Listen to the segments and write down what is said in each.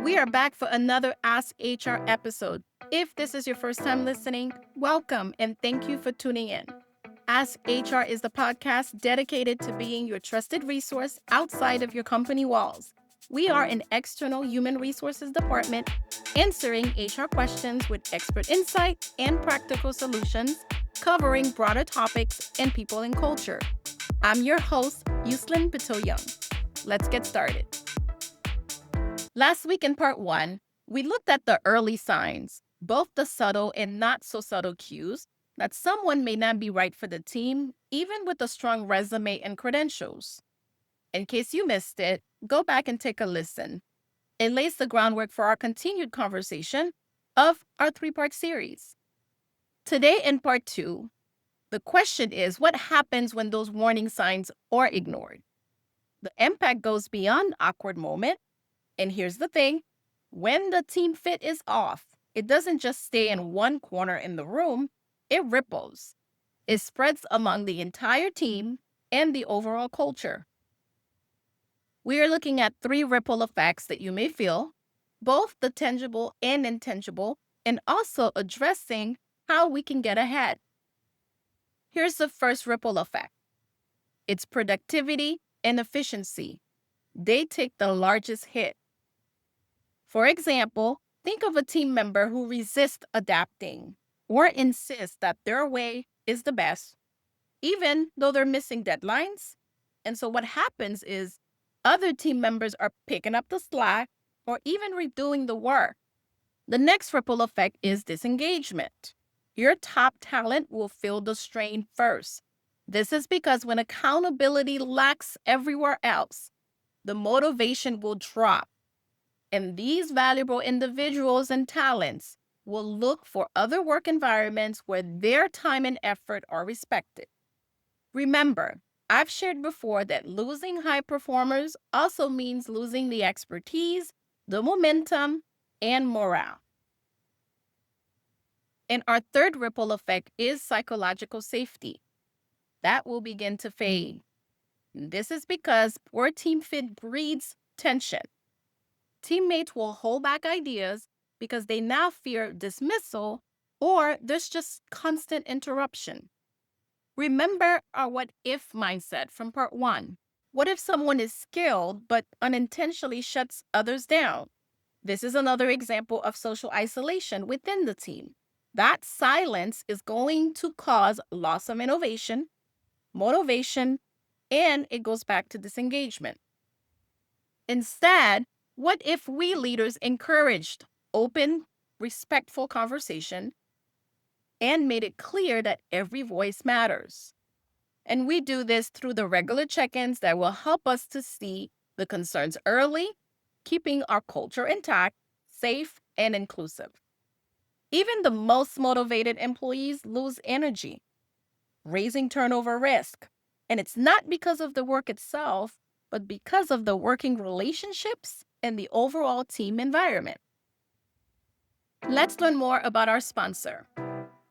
We are back for another Ask HR episode. If this is your first time listening, welcome and thank you for tuning in. Ask HR is the podcast dedicated to being your trusted resource outside of your company walls. We are an external human resources department answering HR questions with expert insight and practical solutions, covering broader topics and people and culture. I'm your host, Yuslin Pito-Young. Let's get started. Last week in part one, we looked at the early signs, both the subtle and not so subtle cues that someone may not be right for the team, even with a strong resume and credentials. In case you missed it, go back and take a listen. It lays the groundwork for our continued conversation of our three-part series. Today in part two, the question is what happens when those warning signs are ignored? The impact goes beyond awkward moment. And here's the thing, when the team fit is off, it doesn't just stay in one corner in the room, it ripples. It spreads among the entire team and the overall culture. We are looking at three ripple effects that you may feel, both the tangible and intangible, and also addressing how we can get ahead. Here's the first ripple effect. It's productivity and efficiency. They take the largest hit. For example, think of a team member who resists adapting or insists that their way is the best, even though they're missing deadlines. And so what happens is other team members are picking up the slack or even redoing the work. The next ripple effect is disengagement. Your top talent will feel the strain first. This is because when accountability lacks everywhere else, the motivation will drop. And these valuable individuals and talents will look for other work environments where their time and effort are respected. Remember, I've shared before that losing high performers also means losing the expertise, the momentum, and morale. And our third ripple effect is psychological safety. That will begin to fade. This is because poor team fit breeds tension. Teammates will hold back ideas because they now fear dismissal or there's just constant interruption. Remember our what if mindset from part one. What if someone is skilled but unintentionally shuts others down? This is another example of social isolation within the team. That silence is going to cause loss of innovation, motivation, and it goes back to disengagement. Instead, what if we leaders encouraged open, respectful conversation and made it clear that every voice matters? And we do this through the regular check ins that will help us to see the concerns early, keeping our culture intact, safe, and inclusive. Even the most motivated employees lose energy, raising turnover risk. And it's not because of the work itself, but because of the working relationships and the overall team environment. Let's learn more about our sponsor.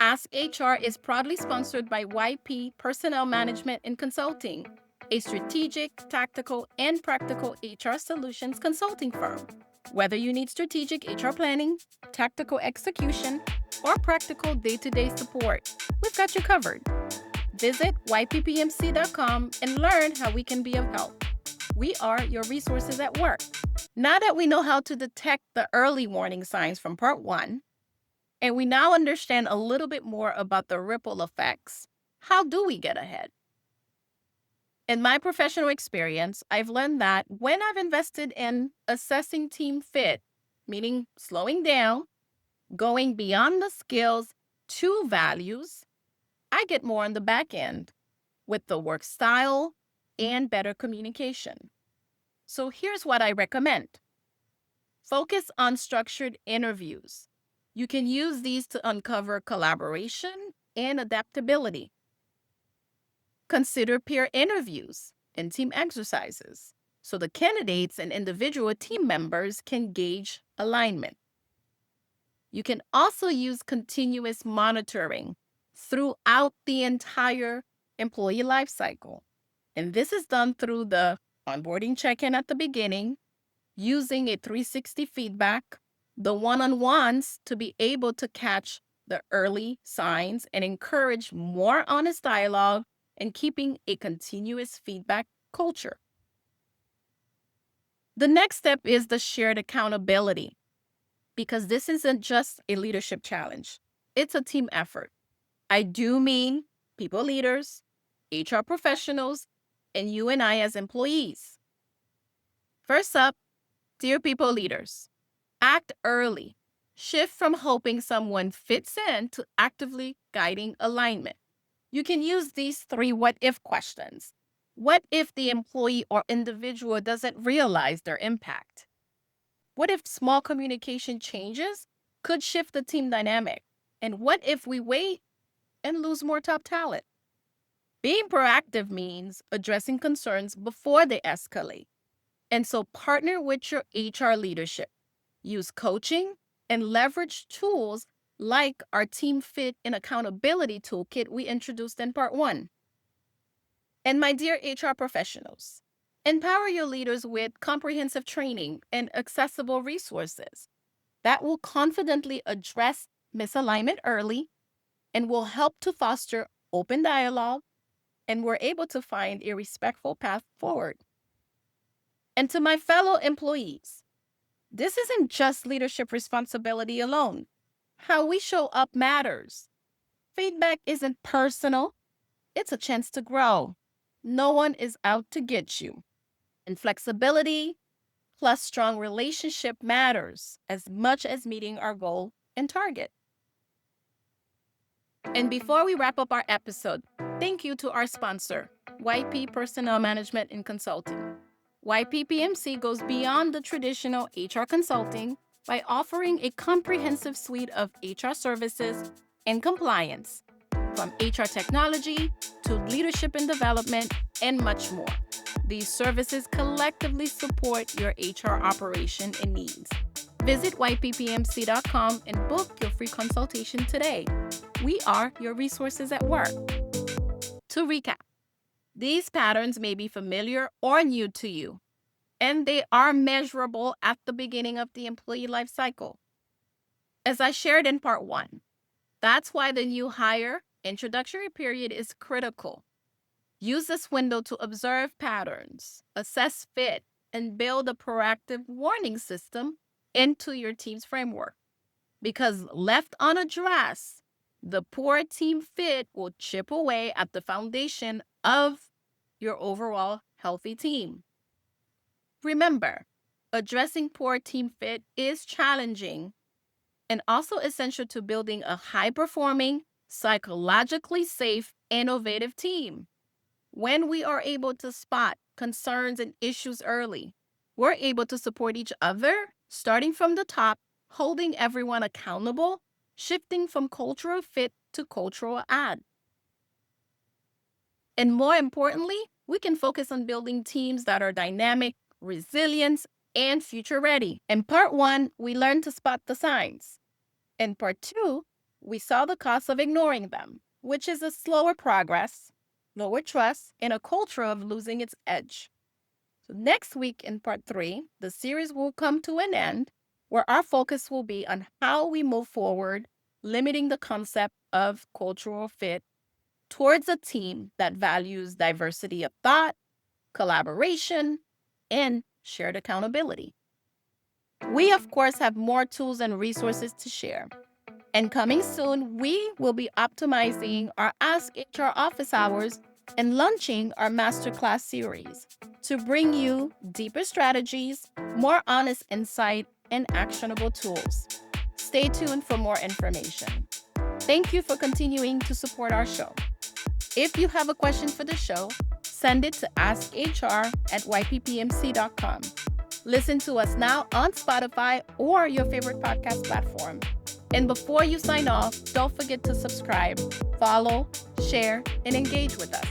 Ask HR is proudly sponsored by YP Personnel Management and Consulting, a strategic, tactical, and practical HR solutions consulting firm. Whether you need strategic HR planning, tactical execution, or practical day-to-day support, we've got you covered. Visit YPPMC.com and learn how we can be of help. We are your resources at work. Now that we know how to detect the early warning signs from part one, and we now understand a little bit more about the ripple effects, how do we get ahead? In my professional experience, I've learned that when I've invested in assessing team fit, meaning slowing down, going beyond the skills to values, I get more on the back end with the work style and better communication. So here's what I recommend. Focus on structured interviews. You can use these to uncover collaboration and adaptability. Consider peer interviews and team exercises so the candidates and individual team members can gauge alignment. You can also use continuous monitoring throughout the entire employee lifecycle. And this is done through the onboarding check-in at the beginning, using a 360 feedback, the one-on-ones to be able to catch the early signs and encourage more honest dialogue, and keeping a continuous feedback culture. The next step is the shared accountability, because this isn't just a leadership challenge, it's a team effort. I do mean people leaders, HR professionals, and you and I as employees. First up, dear people leaders, act early. Shift from hoping someone fits in to actively guiding alignment. You can use these 3 what if questions. What if the employee or individual doesn't realize their impact? What if small communication changes could shift the team dynamic? And what if we wait and lose more top talent? Being proactive means addressing concerns before they escalate. And so partner with your HR leadership. Use coaching and leverage tools like our Team Fit and Accountability Toolkit we introduced in part 1. And my dear HR professionals, empower your leaders with comprehensive training and accessible resources that will confidently address misalignment early and will help to foster open dialogue, and we're able to find a respectful path forward. And to my fellow employees, this isn't just leadership responsibility alone. How we show up matters. Feedback isn't personal, it's a chance to grow. No one is out to get you. And flexibility plus strong relationship matters as much as meeting our goal and target. And before we wrap up our episode, thank you to our sponsor, YP Personnel Management and Consulting. YPPMC goes beyond the traditional HR consulting by offering a comprehensive suite of HR services and compliance, from HR technology to leadership and development, and much more. These services collectively support your HR operation and needs. Visit yppmc.com and book your free consultation today. We are your resources at work. To recap, these patterns may be familiar or new to you, and they are measurable at the beginning of the employee life cycle. As I shared in part 1, that's why the new hire introductory period is critical. Use this window to observe patterns, assess fit, and build a proactive warning system into your team's framework. Because left unaddressed, the poor team fit will chip away at the foundation of your overall healthy team. Remember, addressing poor team fit is challenging and also essential to building a high-performing, psychologically safe, innovative team. When we are able to spot concerns and issues early, we're able to support each other, starting from the top, holding everyone accountable, shifting from cultural fit to cultural add. And more importantly, we can focus on building teams that are dynamic, resilient, and future ready. In part 1, we learned to spot the signs. In part 2, we saw the cost of ignoring them, which is a slower progress, lower trust, and a culture of losing its edge. So next week in part 3, the series will come to an end, where our focus will be on how we move forward, limiting the concept of cultural fit towards a team that values diversity of thought, collaboration, and shared accountability. We, of course, have more tools and resources to share. And coming soon, we will be optimizing our Ask HR office hours and launching our masterclass series to bring you deeper strategies, more honest insight, and actionable tools. Stay tuned for more information. Thank you for continuing to support our show. If you have a question for the show, send it to askhr@yppmc.com. Listen to us now on Spotify or your favorite podcast platform. And before you sign off, don't forget to subscribe, follow, share, and engage with us.